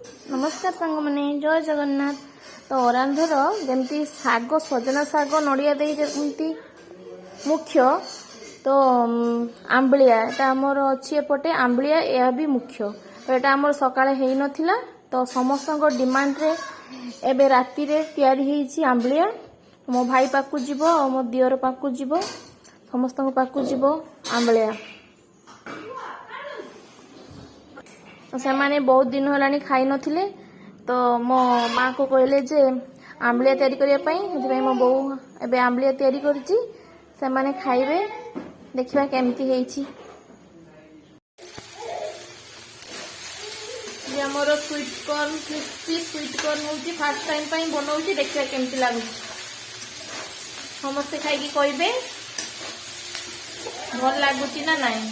नमस्कार सांग मैंने जय जगन्नाथ। तो अरांधर जमती शाग सजना शाग नड़िया दे जमती मुख्य तो आंबलिया एटा आमर अच्छी एपटे आंबलिया यह भी मुख्य। तो यहाँ आमर सकाळे हेई नथिला तो समस्त डिमांड रे एबे राति रे तैयारी हेइची आंबलिया। मो भाई पाकु जीवो और मो दियर पाकु जीवो समस्त पाकु जीवो आंबलिया। तो से माने बहुत दिन होलानी खाई नथिले तो मो माँ को कहले जे आंबलिया तैयारी करिया पई हेति मो बो एबे आंबलिया तैयारी करची से माने खाइबे देखिबा केमती हेइची। जे हमर sweet corn crispy sweet corn होची फर्स्ट टाइम पई बनौची देखिबा केमती लागु। समस्त खाई की कहबे भल लागुची ना नाही।